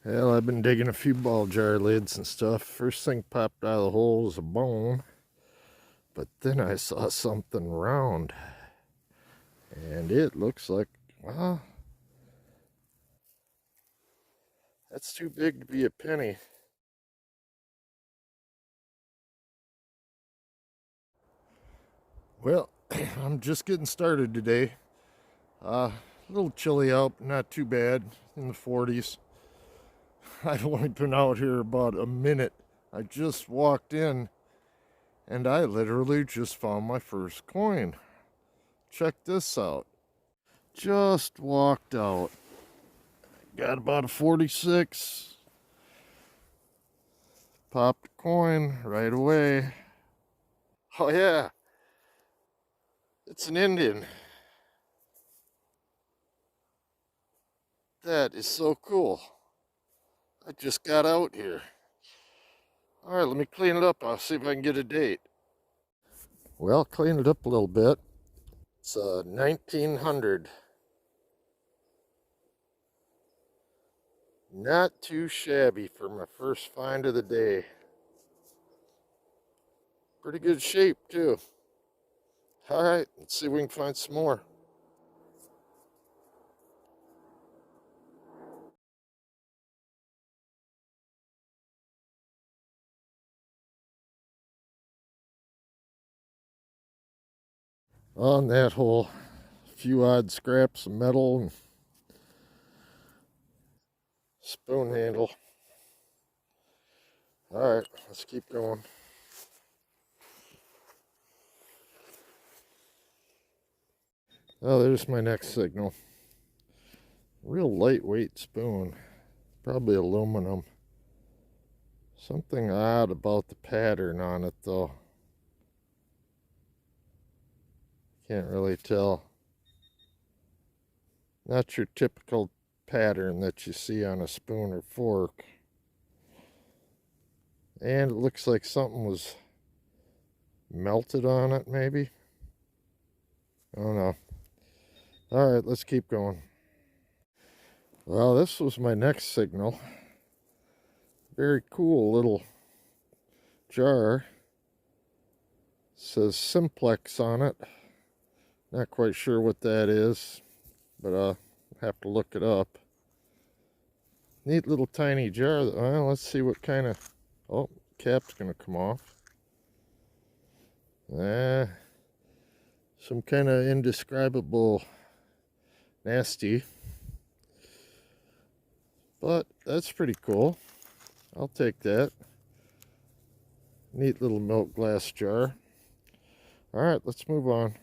Well, I've been digging a few ball jar lids and stuff. First thing popped out of the hole was a bone, but then I saw something round, and it looks like, well, that's too big to be a penny. Well, I'm just getting started today. A little chilly out, not too bad, in the 40s. I've only been out here about a minute. I just walked in, and I literally just found my first coin. Check this out. Just walked out. Got about a 46. Popped a coin right away. Oh yeah, it's an Indian. That is so cool. I just got out here. All right, let me clean it up. I'll see if I can get a date. Well, clean it up a little bit. It's 1900. Not too shabby for my first find of the day. Pretty good shape too. All right, let's see if we can find some more. On that hole, a few odd scraps of metal and spoon handle. All right, let's keep going. Oh, there's my next signal. Real lightweight spoon, probably aluminum. Something odd about the pattern on it though. Can't really tell. Not your typical pattern that you see on a spoon or fork. And it looks like something was melted on it, maybe. I don't know. All right, let's keep going. Well, this was my next signal. Very cool little jar. It says simplex on it. Not quite sure what that is, but I'll have to look it up. Neat little tiny jar. Well, let's see what kind of... Oh, cap's going to come off. Some kind of indescribable nasty. But that's pretty cool. I'll take that. Neat little milk glass jar. All right, let's move on.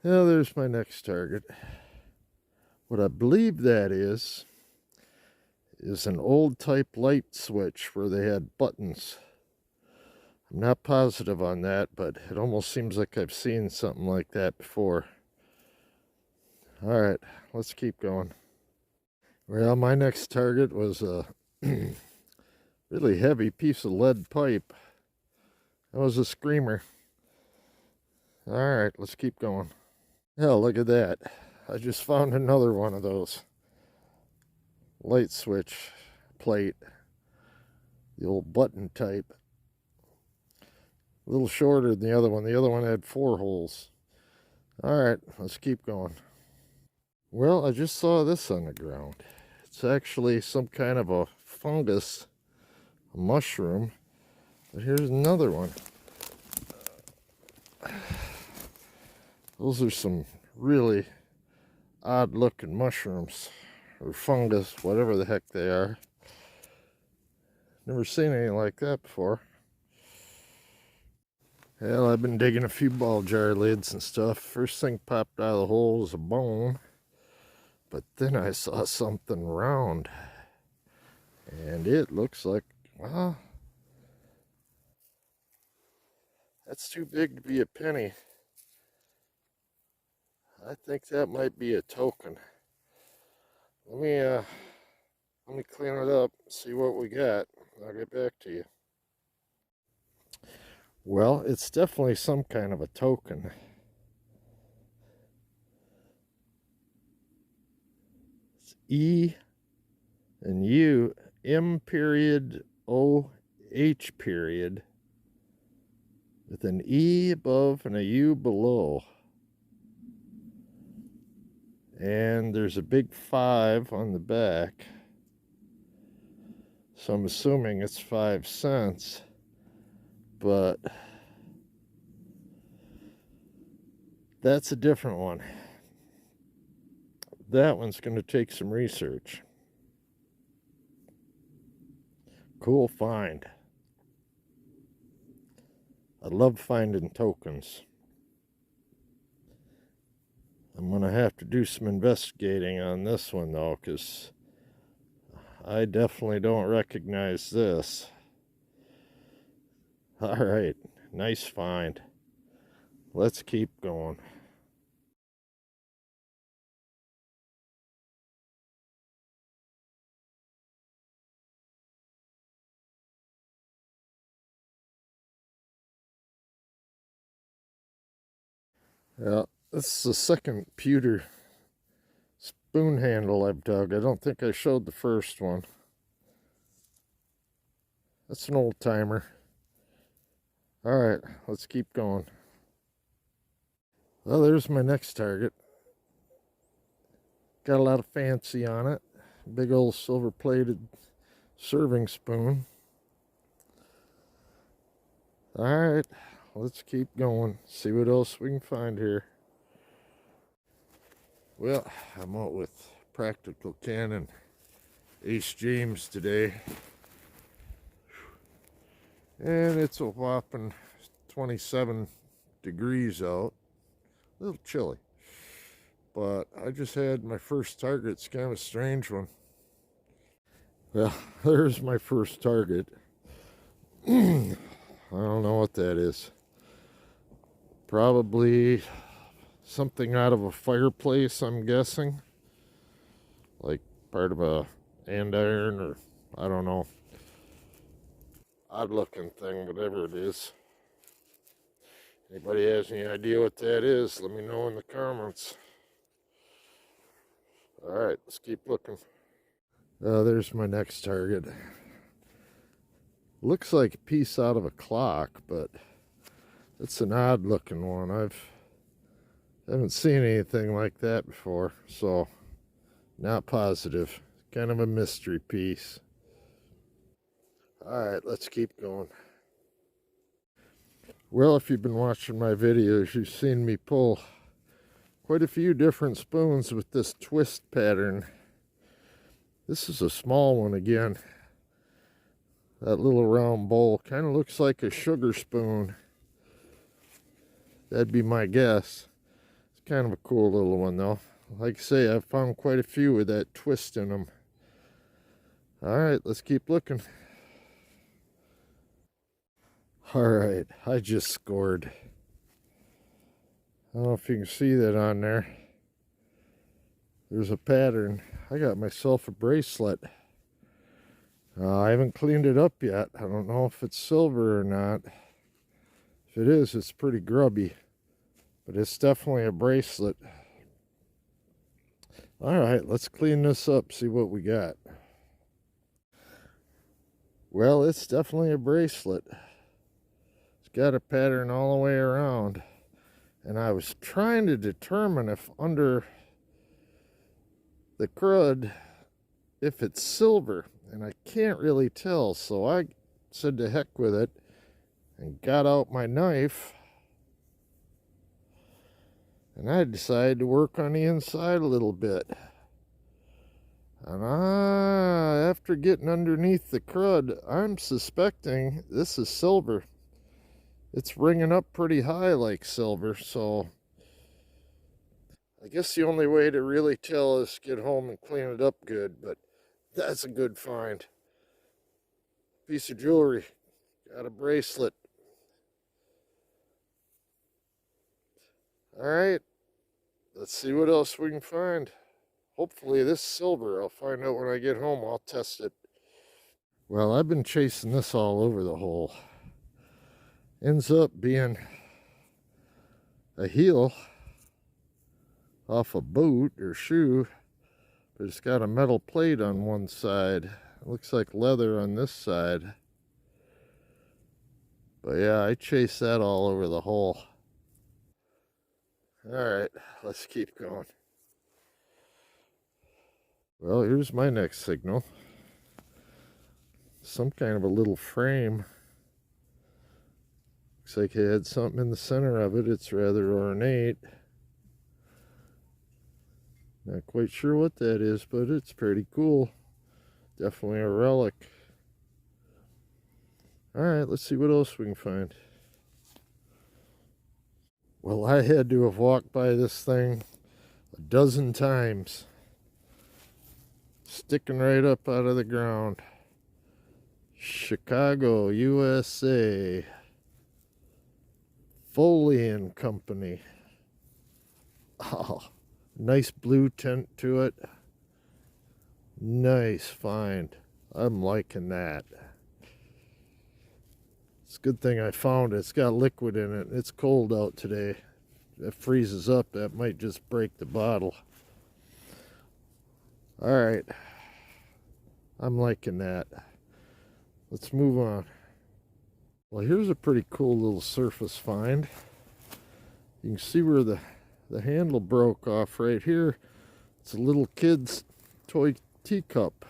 Now there's my next target. What I believe that is an old type light switch where they had buttons. I'm not positive on that, but it almost seems like I've seen something like that before. All right, let's keep going. Well, my next target was a really heavy piece of lead pipe. That was a screamer. All right, let's keep going. Yeah, look at that. I just found another one of those light switch plate. The old button type. A little shorter than the other one. The other one had 4 holes. All right, let's keep going. Well, I just saw this on the ground. It's actually some kind of a fungus, a mushroom. But here's another one. Those are some really odd looking mushrooms or fungus, whatever the heck they are. Never seen anything like that before. Well, I've been digging a few ball jar lids and stuff. First thing popped out of the hole was a bone, but then I saw something round, and it looks like, well, that's too big to be a penny. I think that might be a token. Let me Let me clean it up, see what we got. I'll get back to you. Well, it's definitely some kind of a token. It's E and U, M period O H period, with an E above and a U below. And there's a big 5 on the back. So I'm assuming it's 5 cents. But that's a different one. That one's going to take some research. Cool find. I love finding tokens. I'm going to have to do some investigating on this one though, because I definitely don't recognize this. All right, nice find. Let's keep going. Yeah, this is the second pewter spoon handle I've dug. I don't think I showed the first one. That's an old timer. All right, let's keep going. Well, there's my next target. Got a lot of fancy on it. Big old silver plated serving spoon. All right, let's keep going. See what else we can find here. Well, I'm out with Practical Ken and Ace James today. And it's a whopping 27 degrees out. A little chilly. But I just had my first target. It's kind of a strange one. Well, there's my first target. I don't know what that is. Probably something out of a fireplace, I'm guessing. Like part of a andiron, or I don't know. Odd looking thing, whatever it is. Anybody has any idea what that is, let me know in the comments. Alright, let's keep looking. There's my next target. Looks like a piece out of a clock, but it's an odd looking one. I haven't seen anything like that before, so not positive. Kind of a mystery piece. Alright, let's keep going. Well, if you've been watching my videos, you've seen me pull quite a few different spoons with this twist pattern. This is a small one again. That little round bowl kind of looks like a sugar spoon. That'd be my guess. It's kind of a cool little one though. Like I say, I've found quite a few with that twist in them. Alright, let's keep looking. Alright, I just scored. I don't know if you can see that on there. There's a pattern. I got myself a bracelet. I haven't cleaned it up yet. I don't know if it's silver or not. If it is, it's pretty grubby. But it's definitely a bracelet. Alright, let's clean this up, see what we got. Well, it's definitely a bracelet. It's got a pattern all the way around. And I was trying to determine if under the crud, if it's silver. And I can't really tell, so I said to heck with it and got out my knife. And I decided to work on the inside a little bit. And after getting underneath the crud, I'm suspecting this is silver. It's ringing up pretty high like silver, so I guess the only way to really tell is get home and clean it up good, but that's a good find. Piece of jewelry. Got a bracelet. Alright, let's see what else we can find. Hopefully this silver, I'll find out when I get home. I'll test it. Well, I've been chasing this all over the hole. Ends up being a heel off a boot or shoe, but it's got a metal plate on one side. It looks like leather on this side. But yeah, I chased that all over the hole. All right, let's keep going. Well, here's my next signal. Some kind of a little frame. Looks like it had something in the center of it. It's rather ornate. Not quite sure what that is, but it's pretty cool. Definitely a relic. Alright, let's see what else we can find. Well, I had to have walked by this thing a dozen times. Sticking right up out of the ground. Chicago, USA. Foley and Company. Oh, nice blue tint to it. Nice find. I'm liking that. It's a good thing I found it. It's got liquid in it. It's cold out today. If it freezes up, that might just break the bottle. Alright. I'm liking that. Let's move on. Well, here's a pretty cool little surface find. You can see where the handle broke off right here. It's a little kid's toy teacup.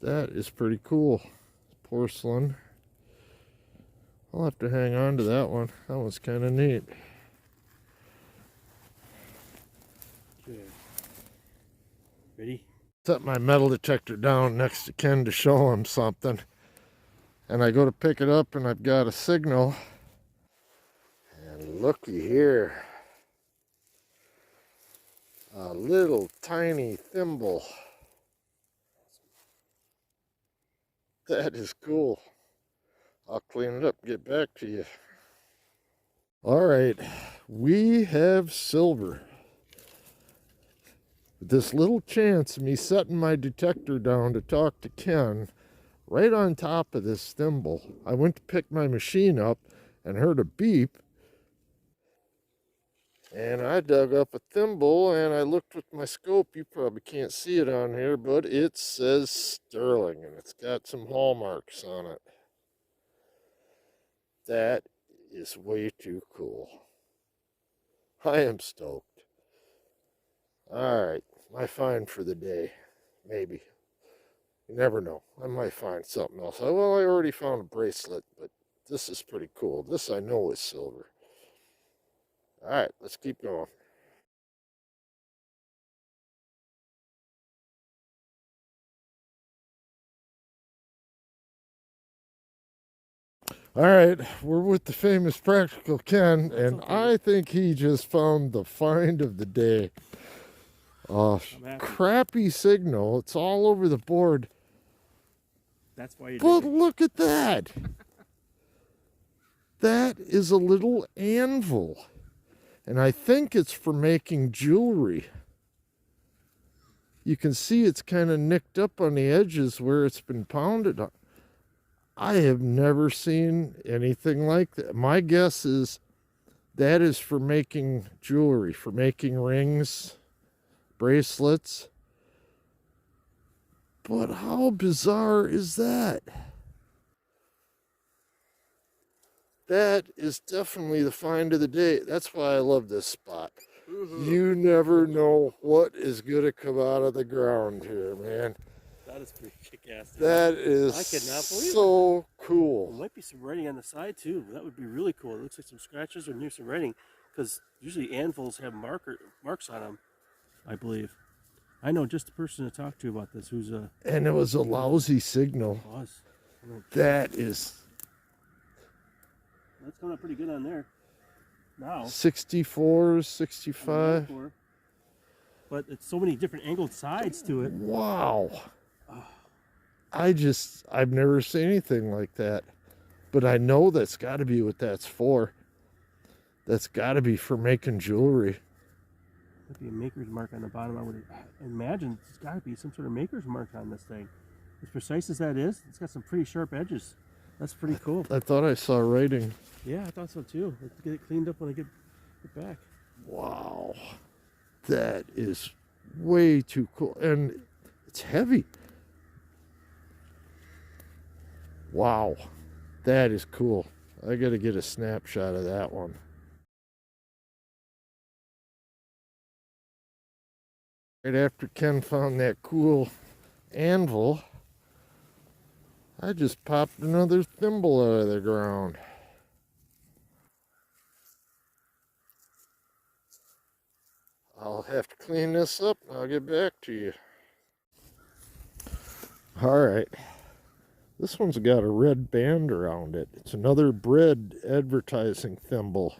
That is pretty cool. Porcelain. I'll have to hang on to that one. That one's kind of neat. Okay. Ready? Set my metal detector down next to Ken to show him something. And I go to pick it up and I've got a signal. And looky here. A little tiny thimble. That is cool. I'll clean it up and get back to you. All right, we have silver. This little chance of me setting my detector down to talk to Ken right on top of this thimble. I went to pick my machine up and heard a beep. And I dug up a thimble and I looked with my scope. You probably can't see it on here, but it says sterling and it's got some hallmarks on it. That is way too cool. I am stoked. Alright, my find for the day. Maybe. You never know. I might find something else. Well, I already found a bracelet, but this is pretty cool. This I know is silver. Alright, let's keep going. Alright, we're with the famous Practical Ken, and I think he just found the find of the day. Crappy signal. It's all over the board. That's why you But look at that. That is a little anvil. And I think it's for making jewelry. You can see it's kind of nicked up on the edges where it's been pounded on. I have never seen anything like that. My guess is that is for making jewelry, for making rings, bracelets. But how bizarre is that? That is definitely the find of the day. That's why I love this spot. You never know what is going to come out of the ground here, man. That is pretty kick-ass. That is I cannot believe so cool. There might be some writing on the side too. That would be really cool. It looks like some scratches or near some writing, because usually anvils have marks on them, I believe. I know just the person to talk to about this who's a... And it was a lousy signal. It was. That is... That's coming up pretty good on there. Now. 64, 65. But it's so many different angled sides to it. Wow. I've never seen anything like that. But I know that's got to be what that's for. That's got to be for making jewelry. Might be a maker's mark on the bottom. I would imagine it's got to be some sort of maker's mark on this thing. As precise as that is, it's got some pretty sharp edges. That's pretty cool. I thought I saw writing. Yeah, I thought so too. Let's get it cleaned up when I get back. Wow. That is way too cool. And it's heavy. Wow. That is cool. I got to get a snapshot of that one. Right after Ken found that cool anvil, I just popped another thimble out of the ground. I'll have to clean this up and I'll get back to you. Alright. This one's got a red band around it. It's another bread advertising thimble.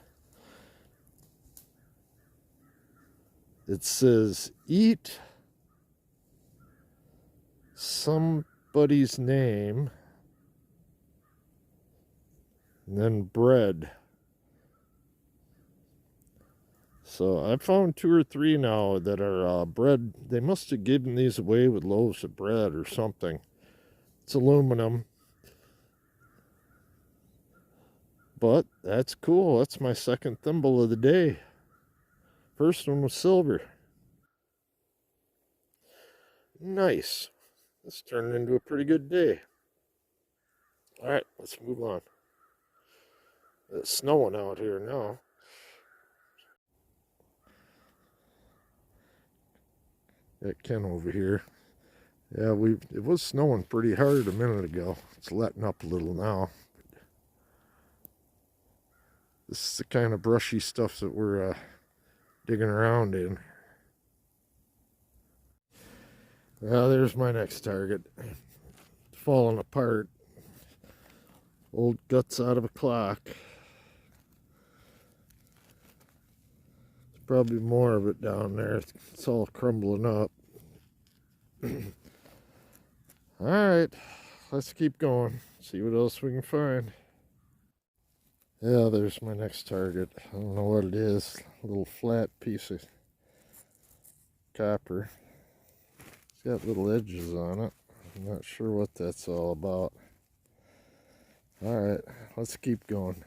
It says, eat somebody's name, and then bread. So I found 2 or 3 now that are bread. They must have given these away with loaves of bread or something. It's aluminum. But that's cool. That's my second thimble of the day. First one was silver. Nice. This turned into a pretty good day. Alright, let's move on. It's snowing out here now. Got Ken over here. Yeah, it was snowing pretty hard a minute ago. It's letting up a little now. This is the kind of brushy stuff that we're digging around in. Well, there's my next target. It's falling apart. Old guts out of a clock. There's probably more of it down there. It's all crumbling up. Alright, let's keep going. See what else we can find. Yeah, there's my next target. I don't know what it is. A little flat piece of copper. It's got little edges on it. I'm not sure what that's all about. Alright, let's keep going.